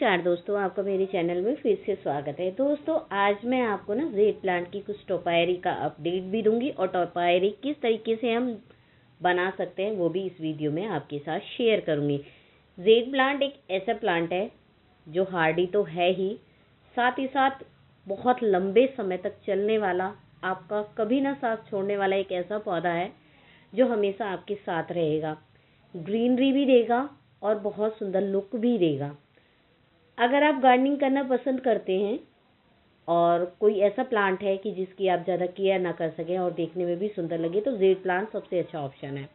नमस्कार दोस्तों, आपका मेरे चैनल में फिर से स्वागत है। दोस्तों आज मैं आपको ना जेड प्लांट की कुछ टोपायरी का अपडेट भी दूंगी और टोपायरी किस तरीके से हम बना सकते हैं वो भी इस वीडियो में आपके साथ शेयर करूंगी। जेड प्लांट एक ऐसा प्लांट है जो हार्डी तो है ही, साथ ही साथ बहुत लंबे समय तक चलने वाला, आपका कभी ना साथ छोड़ने वाला एक ऐसा पौधा है जो हमेशा आपके साथ रहेगा, ग्रीनरी भी देगा और बहुत सुंदर लुक भी देगा। अगर आप गार्डनिंग करना पसंद करते हैं और कोई ऐसा प्लांट है कि जिसकी आप ज़्यादा केयर ना कर सकें और देखने में भी सुंदर लगे, तो जेड प्लांट सबसे अच्छा ऑप्शन है।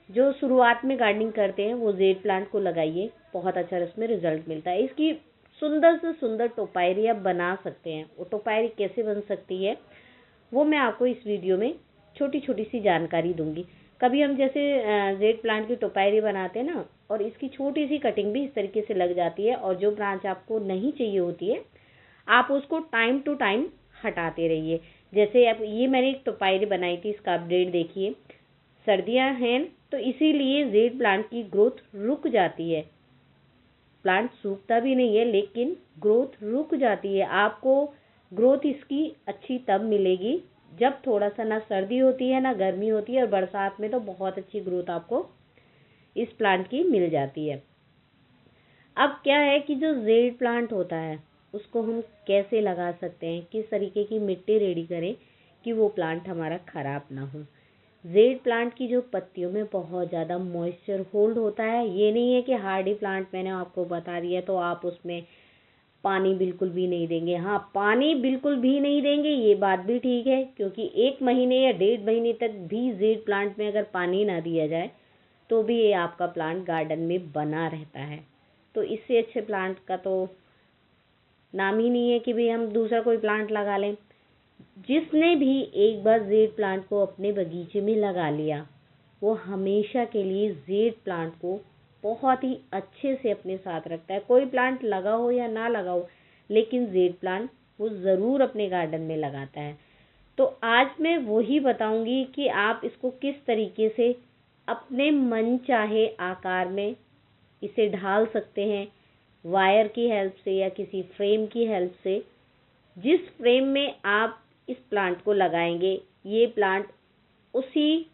जो शुरुआत में गार्डनिंग करते हैं वो जेड प्लांट को लगाइए, बहुत अच्छा उसमें रिजल्ट मिलता है। इसकी सुंदर से सुंदर टोपायरी आप बना सकते हैं। वो टोपायरी कैसे बन सकती है वो मैं आपको इस वीडियो में छोटी छोटी सी जानकारी दूंगी। कभी हम जैसे जेड प्लांट की टोपायरी बनाते हैं ना, और इसकी छोटी सी कटिंग भी इस तरीके से लग जाती है, और जो ब्रांच आपको नहीं चाहिए होती है आप उसको टाइम टू टाइम हटाते रहिए। जैसे अब ये मैंने एक टोपायरी बनाई थी, इसका अपडेट देखिए। सर्दियां हैं तो इसीलिए जेड प्लांट की ग्रोथ रुक जाती है। प्लांट सूखता भी नहीं है लेकिन ग्रोथ रुक जाती है। आपको ग्रोथ इसकी अच्छी तब मिलेगी जब थोड़ा सा ना सर्दी होती है ना गर्मी होती है, और बरसात में तो बहुत अच्छी ग्रोथ आपको इस प्लांट की मिल जाती है। अब क्या है कि जो जेड प्लांट होता है उसको हम कैसे लगा सकते हैं, किस तरीके की मिट्टी रेडी करें कि वो प्लांट हमारा खराब ना हो। जेड प्लांट की जो पत्तियों में बहुत ज़्यादा मॉइस्चर होल्ड होता है। ये नहीं है कि हार्डी प्लांट मैंने आपको बता दिया तो आप उसमें पानी बिल्कुल भी नहीं देंगे। हाँ, पानी बिल्कुल भी नहीं देंगे ये बात भी ठीक है, क्योंकि 1 महीने या 1.5 महीने तक भी जेड प्लांट में अगर पानी ना दिया जाए तो भी ये आपका प्लांट गार्डन में बना रहता है। तो इससे अच्छे प्लांट का तो नाम ही नहीं है कि भी हम दूसरा कोई प्लांट लगा लें। जिसने भी एक बार जेड प्लांट को अपने बगीचे में लगा लिया वो हमेशा के लिए जेड प्लांट को बहुत ही अच्छे से अपने साथ रखता है। कोई प्लांट लगा हो या ना लगा हो, लेकिन जेड प्लांट वो ज़रूर अपने गार्डन में लगाता है। तो आज मैं वही बताऊंगी कि आप इसको किस तरीके से अपने मन चाहे आकार में इसे ढाल सकते हैं, वायर की हेल्प से या किसी फ्रेम की हेल्प से। जिस फ्रेम में आप इस प्लांट को लगाएंगे ये प्लांट उसी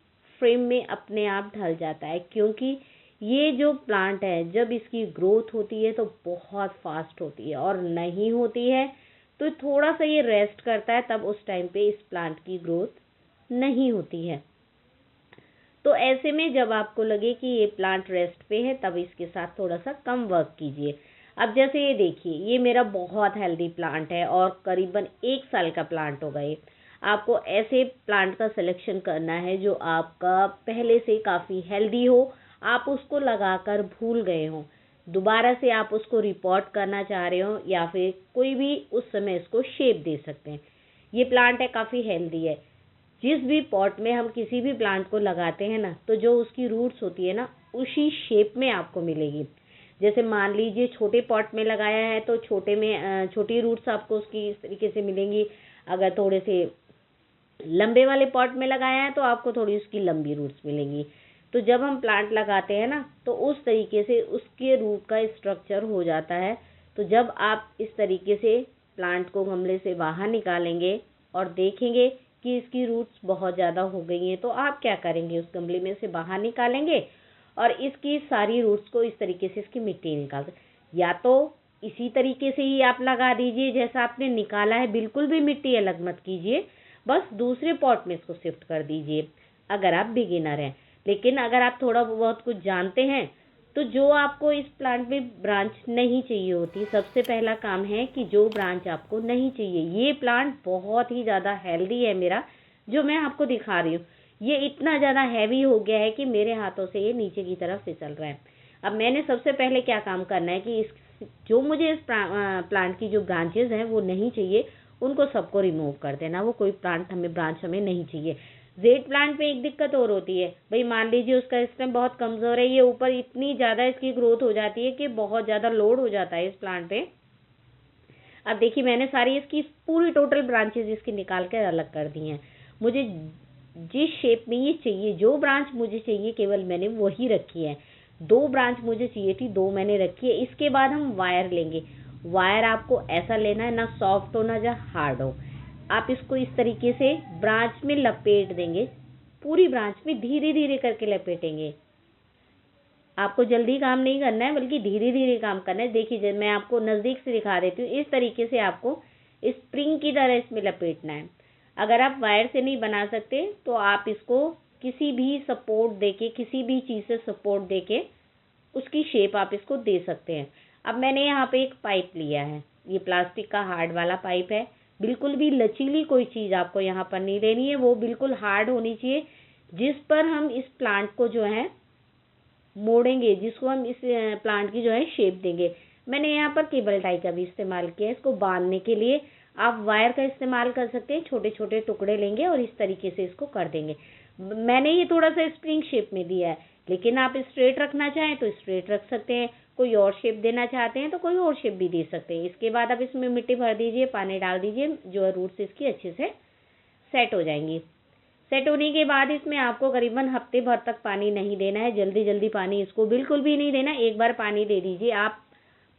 फ्रेम में अपने आप ढल जाता है, क्योंकि ये जो प्लांट है जब इसकी ग्रोथ होती है तो बहुत फास्ट होती है, और नहीं होती है तो थोड़ा सा ये रेस्ट करता है, तब उस टाइम पे इस प्लांट की ग्रोथ नहीं होती है। तो ऐसे में जब आपको लगे कि ये प्लांट रेस्ट पे है तब इसके साथ थोड़ा सा कम वर्क कीजिए। अब जैसे ये देखिए, ये मेरा बहुत हेल्दी प्लांट है और करीबन 1 साल का प्लांट होगा ये। आपको ऐसे प्लांट का सिलेक्शन करना है जो आपका पहले से काफ़ी हेल्दी हो, आप उसको लगाकर भूल गए हों, दोबारा से आप उसको रिपोर्ट करना चाह रहे हो, या फिर कोई भी उस समय इसको शेप दे सकते हैं। ये प्लांट है काफ़ी हेल्दी है। जिस भी पॉट में हम किसी भी प्लांट को लगाते हैं ना, तो जो उसकी रूट्स होती है ना उसी शेप में आपको मिलेगी। जैसे मान लीजिए छोटे पॉट में लगाया है तो छोटे में छोटी रूट्स आपको उसकी इस तरीके से मिलेंगी। अगर थोड़े से लंबे वाले पॉट में लगाया है तो आपको थोड़ी उसकी लंबी रूट्स मिलेंगी। तो जब हम प्लांट लगाते हैं ना तो उस तरीके से उसके रूट का स्ट्रक्चर हो जाता है। तो जब आप इस तरीके से प्लांट को गमले से बाहर निकालेंगे और देखेंगे कि इसकी रूट्स बहुत ज़्यादा हो गई हैं, तो आप क्या करेंगे, उस गमले में से बाहर निकालेंगे और इसकी सारी रूट्स को इस तरीके से इसकी मिट्टी निकाल दें। या तो इसी तरीके से ही आप लगा दीजिए जैसा आपने निकाला है, बिल्कुल भी मिट्टी अलग मत कीजिए, बस दूसरे पॉट में इसको शिफ्ट कर दीजिए अगर आप बिगिनर हैं। लेकिन अगर आप थोड़ा बहुत कुछ जानते हैं तो जो आपको इस प्लांट में ब्रांच नहीं चाहिए होती, सबसे पहला काम है कि जो ब्रांच आपको नहीं चाहिए। ये प्लांट बहुत ही ज़्यादा हेल्दी है मेरा, जो मैं आपको दिखा रही हूँ। ये इतना ज़्यादा हैवी हो गया है कि मेरे हाथों से ये नीचे की तरफ फिसल रहा है। अब मैंने सबसे पहले क्या काम करना है कि इस जो मुझे इस प्लांट की जो ब्रांचेज हैं वो नहीं चाहिए, उनको सबको रिमूव कर देना। वो कोई ब्रांच हमें नहीं चाहिए। जेड प्लांट में एक दिक्कत और होती है भाई, मान लीजिए उसका स्टेम बहुत कमज़ोर है, ये ऊपर इतनी ज़्यादा इसकी ग्रोथ हो जाती है कि बहुत ज़्यादा लोड हो जाता है इस प्लांट पे। अब देखिए, मैंने सारी इसकी पूरी टोटल ब्रांचेज इसकी निकाल कर अलग कर दी हैं। मुझे जिस शेप में ये चाहिए, जो ब्रांच मुझे चाहिए केवल मैंने वही रखी है। 2 ब्रांच मुझे चाहिए थी, 2 मैंने रखी है। इसके बाद हम वायर लेंगे। वायर आपको ऐसा लेना है, ना सॉफ्ट हो ना हार्ड हो। आप इसको इस तरीके से ब्रांच में लपेट देंगे, पूरी ब्रांच में धीरे धीरे करके लपेटेंगे। आपको जल्दी काम नहीं करना है, बल्कि धीरे धीरे काम करना है। देखिए मैं आपको नज़दीक से दिखा देती हूँ। इस तरीके से आपको स्प्रिंग की तरह इसमें लपेटना है। अगर आप वायर से नहीं बना सकते तो आप इसको किसी भी सपोर्ट देके, किसी भी चीज़ से सपोर्ट देके उसकी शेप आप इसको दे सकते हैं। अब मैंने यहाँ पे एक पाइप लिया है, ये प्लास्टिक का हार्ड वाला पाइप है। बिल्कुल भी लचीली कोई चीज़ आपको यहाँ पर नहीं लेनी है, वो बिल्कुल हार्ड होनी चाहिए, जिस पर हम इस प्लांट को जो है मोड़ेंगे, जिसको हम इस प्लांट की जो है शेप देंगे। मैंने यहाँ पर केबल टाई का भी इस्तेमाल किया है इसको बांधने के लिए। आप वायर का इस्तेमाल कर सकते हैं, छोटे छोटे टुकड़े लेंगे और इस तरीके से इसको कर देंगे। मैंने ये थोड़ा सा स्प्रिंग शेप में दिया है, लेकिन आप स्ट्रेट रखना चाहें तो स्ट्रेट रख सकते हैं, कोई और शेप देना चाहते हैं तो कोई और शेप भी दे सकते हैं। इसके बाद आप इसमें मिट्टी भर दीजिए, पानी डाल दीजिए, जो है रूट्स इसकी अच्छे से सेट हो जाएंगी। सेट होने के बाद इसमें आपको करीबन हफ्ते भर तक पानी नहीं देना है, जल्दी जल्दी पानी इसको बिल्कुल भी नहीं देना। एक बार पानी दे दीजिए, आप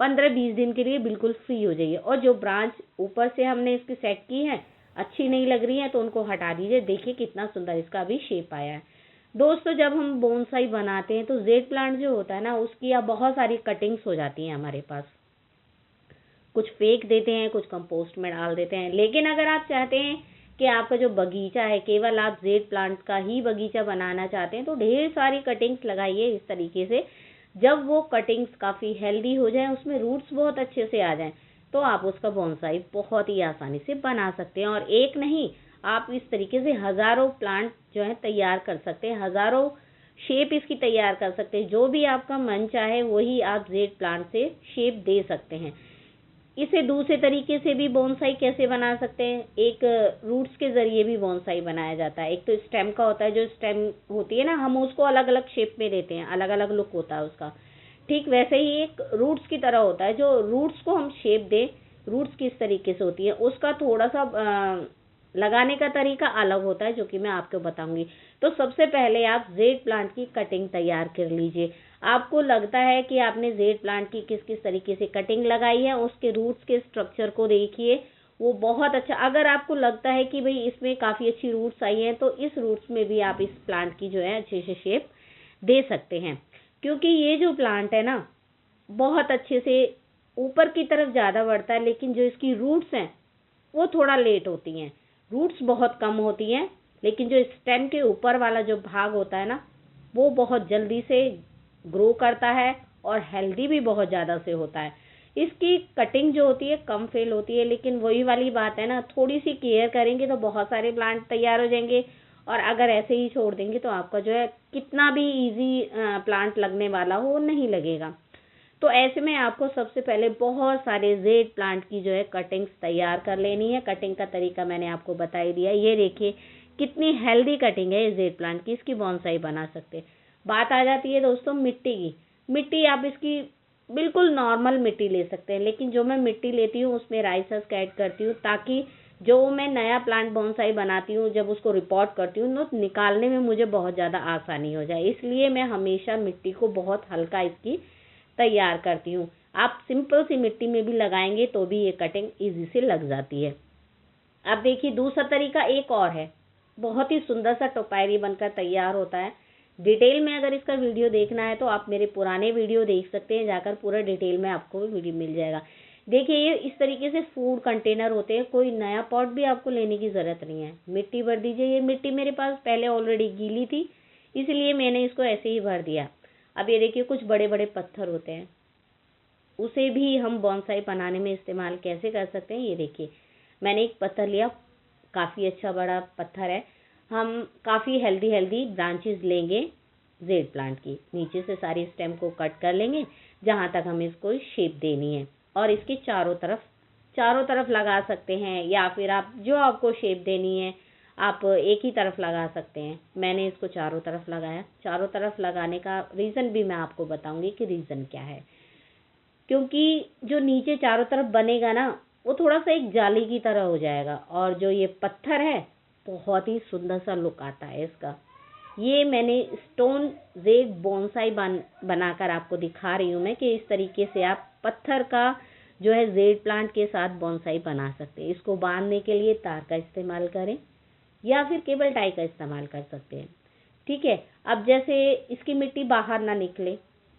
15-20 दिन के लिए बिल्कुल फ्री हो जाइए। और जो ब्रांच ऊपर से हमने इसकी सेट की है अच्छी नहीं लग रही है तो उनको हटा दीजिए। देखिए कितना सुंदर इसका अभी शेप आया है। दोस्तों जब हम बोनसाई बनाते हैं तो जेड प्लांट जो होता है ना, उसकी अब बहुत सारी कटिंग्स हो जाती हैं हमारे पास। कुछ फेंक देते हैं, कुछ कंपोस्ट में डाल देते हैं। लेकिन अगर आप चाहते हैं कि आपका जो बगीचा है केवल आप जेड प्लांट का ही बगीचा बनाना चाहते हैं तो ढेर सारी कटिंग्स लगाइए इस तरीके से। जब वो कटिंग्स काफ़ी हेल्दी हो जाएं, उसमें रूट्स बहुत अच्छे से आ जाएं, तो आप उसका बोनसाई बहुत ही आसानी से बना सकते हैं। और एक नहीं, आप इस तरीके से हज़ारों प्लांट जो है तैयार कर सकते हैं, हज़ारों शेप इसकी तैयार कर सकते हैं। जो भी आपका मन चाहे वही आप जेड प्लांट से शेप दे सकते हैं। इसे दूसरे तरीके से भी बोनसाई कैसे बना सकते हैं, एक रूट्स के ज़रिए भी बोनसाई बनाया जाता है। एक तो स्टेम का होता है, जो स्टेम होती है ना, हम उसको अलग अलग शेप में देते हैं, अलग अलग लुक होता है उसका। ठीक वैसे ही एक रूट्स की तरह होता है, जो रूट्स को हम शेप दें। रूट्स किस तरीके से होती है उसका थोड़ा सा लगाने का तरीका अलग होता है, जो कि मैं आपको बताऊंगी। तो सबसे पहले आप जेड प्लांट की कटिंग तैयार कर लीजिए। आपको लगता है कि आपने जेड प्लांट की किस किस तरीके से कटिंग लगाई है, उसके रूट्स के स्ट्रक्चर को देखिए, वो बहुत अच्छा। अगर आपको लगता है कि भाई इसमें काफ़ी अच्छी रूट्स आई हैं, तो इस रूट्स में भी आप इस प्लांट की जो है अच्छे से शेप दे सकते हैं। क्योंकि ये जो प्लांट है ना, बहुत अच्छे से ऊपर की तरफ ज़्यादा बढ़ता है, लेकिन जो इसकी रूट्स हैं वो थोड़ा लेट होती हैं। रूट्स बहुत कम होती हैं, लेकिन जो स्टेम के ऊपर वाला जो भाग होता है ना, वो बहुत जल्दी से ग्रो करता है और हेल्दी भी बहुत ज़्यादा से होता है। इसकी कटिंग जो होती है कम फेल होती है, लेकिन वही वाली बात है ना, थोड़ी सी केयर करेंगे तो बहुत सारे प्लांट तैयार हो जाएंगे। और अगर ऐसे ही छोड़ देंगे तो आपका जो है कितना भी इजी प्लांट लगने वाला हो वो नहीं लगेगा। तो ऐसे में आपको सबसे पहले बहुत सारे जेड प्लांट की जो है कटिंग्स तैयार कर लेनी है। कटिंग का तरीका मैंने आपको बता ही दिया। ये देखिए कितनी हेल्दी कटिंग है ये जेड प्लांट की, इसकी बोनसाई बना सकते हैं। बात आ जाती है दोस्तों मिट्टी की। मिट्टी आप इसकी बिल्कुल नॉर्मल मिट्टी ले सकते हैं, लेकिन जो मैं मिट्टी लेती हूँ उसमें राइस हस्क ऐड करती हूँ, ताकि जो मैं नया प्लांट बोनसाई बनाती हूँ जब उसको रिपोर्ट करती हूँ तो निकालने में मुझे बहुत ज़्यादा आसानी हो जाए। इसलिए मैं हमेशा मिट्टी को बहुत हल्का इसकी तैयार करती हूँ। आप सिंपल सी मिट्टी में भी लगाएंगे तो भी ये कटिंग इजी से लग जाती है। अब देखिए दूसरा तरीका एक और है, बहुत ही सुंदर सा टोपायरी बनकर तैयार होता है। डिटेल में अगर इसका वीडियो देखना है तो आप मेरे पुराने वीडियो देख सकते हैं, जाकर पूरा डिटेल में आपको वीडियो मिल जाएगा। देखिए ये इस तरीके से फूड कंटेनर होते हैं, कोई नया पॉट भी आपको लेने की ज़रूरत नहीं है। मिट्टी भर दीजिए। ये मिट्टी मेरे पास पहले ऑलरेडी गीली थी, इसलिए मैंने इसको ऐसे ही भर दिया। अब ये देखिए कुछ बड़े बड़े पत्थर होते हैं, उसे भी हम बोनसाई बनाने में इस्तेमाल कैसे कर सकते हैं। ये देखिए मैंने एक पत्थर लिया, काफ़ी अच्छा बड़ा पत्थर है। हम काफ़ी हेल्दी ब्रांचेस लेंगे जेड प्लांट की, नीचे से सारी स्टेम को कट कर लेंगे जहाँ तक हमें इसको शेप देनी है, और इसके चारों तरफ लगा सकते हैं, या फिर आप जो आपको शेप देनी है आप एक ही तरफ लगा सकते हैं। मैंने इसको चारों तरफ लगाया। चारों तरफ लगाने का रीज़न भी मैं आपको बताऊंगी कि रीज़न क्या है। क्योंकि जो नीचे चारों तरफ बनेगा ना, वो थोड़ा सा एक जाली की तरह हो जाएगा, और जो ये पत्थर है बहुत ही सुंदर सा लुक आता है इसका। ये मैंने स्टोन जेड बोनसाई बनाकर आपको दिखा रही हूँ मैं कि इस तरीके से आप पत्थर का जो है जेड प्लांट के साथ बोनसाई बना सकते हैं। इसको बांधने के लिए तार का इस्तेमाल करें या फिर केबल टाई का इस्तेमाल कर सकते हैं। ठीक है, अब जैसे इसकी मिट्टी बाहर ना निकले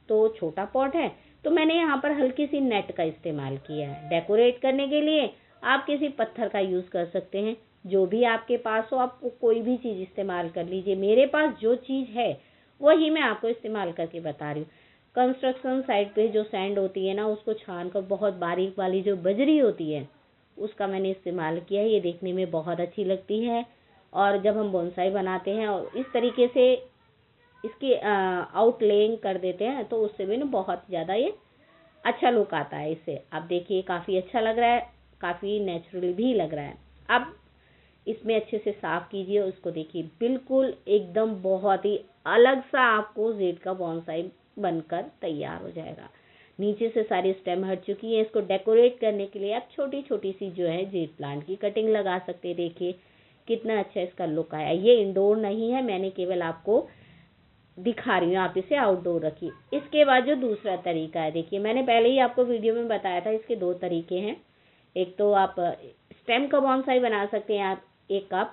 तो छोटा पॉट है तो मैंने यहाँ पर हल्की सी नेट का इस्तेमाल किया है। डेकोरेट करने के लिए आप किसी पत्थर का यूज़ कर सकते हैं, जो भी आपके पास हो आप कोई भी चीज़ इस्तेमाल कर लीजिए। मेरे पास जो चीज़ है वही मैं आपको इस्तेमाल करके बता रही हूँ। कंस्ट्रक्शन साइट पे जो सैंड होती है ना, उसको छान कर बहुत बारीक वाली जो बजरी होती है उसका मैंने इस्तेमाल किया है। ये देखने में बहुत अच्छी लगती है और जब हम बोनसाई बनाते हैं और इस तरीके से इसकी आउटलेइंग कर देते हैं तो उससे भी ना बहुत ज़्यादा ये अच्छा लुक आता है। इससे आप देखिए काफ़ी अच्छा लग रहा है, काफ़ी नेचुरल भी लग रहा है। अब इसमें अच्छे से साफ़ कीजिए, उसको देखिए बिल्कुल एकदम बहुत ही अलग सा आपको जेड का बोनसाई बनकर तैयार हो जाएगा। नीचे से सारी स्टेम हट चुकी है। इसको डेकोरेट करने के लिए आप छोटी छोटी सी जो है जेड प्लांट की कटिंग लगा सकते हैं। देखिए कितना अच्छा इसका लुक आया। ये इंडोर नहीं है, मैंने केवल आपको दिखा रही हूँ, आप इसे आउटडोर रखिए। इसके बाद जो दूसरा तरीका है, देखिए मैंने पहले ही आपको वीडियो में बताया था इसके दो तरीके हैं। एक तो आप स्टेम का बोनसाई बना सकते हैं, आप एक आप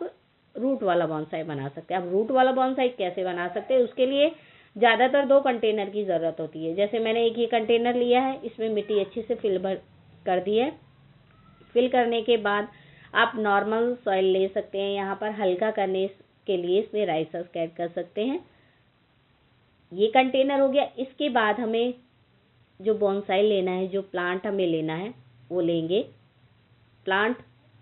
रूट वाला बोनसाई बना सकते हैं। आप रूट वाला बोनसाई कैसे बना सकते हैं, उसके लिए ज़्यादातर 2 कंटेनर की ज़रूरत होती है। जैसे मैंने एक ये कंटेनर लिया है, इसमें मिट्टी अच्छे से फिल कर दी है। फिल करने के बाद आप नॉर्मल सॉइल ले सकते हैं। यहाँ पर हल्का करने के लिए इसमें राइस हस्क ऐड कर सकते हैं। ये कंटेनर हो गया। इसके बाद हमें जो बोनसाई लेना है, जो प्लांट हमें लेना है वो लेंगे। प्लांट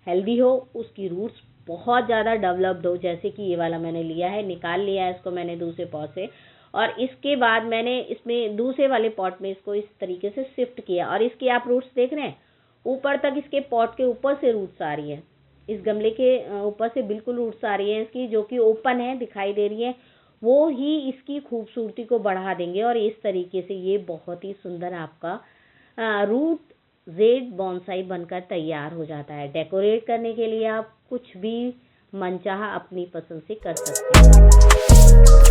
हेल्दी हो, उसकी रूट्स बहुत ज़्यादा डेवलप्ड हो, जैसे कि ये वाला मैंने लिया है, निकाल लिया है इसको मैंने दूसरे पॉट से। और इसके बाद मैंने इसमें दूसरे वाले पॉट में इसको इस तरीके से शिफ्ट किया और इसकी आप रूट्स देख रहे हैं, ऊपर तक इसके पॉट के ऊपर से रूट्स आ रही है। इस गमले के ऊपर से बिल्कुल रूट्स आ रही है इसकी, जो कि ओपन है, दिखाई दे रही है। वो ही इसकी खूबसूरती को बढ़ा देंगे और इस तरीके से ये बहुत ही सुंदर आपका रूट जेड बोनसाई बनकर तैयार हो जाता है। डेकोरेट करने के लिए आप कुछ भी मनचाहा अपनी पसंद से कर सकते हैं।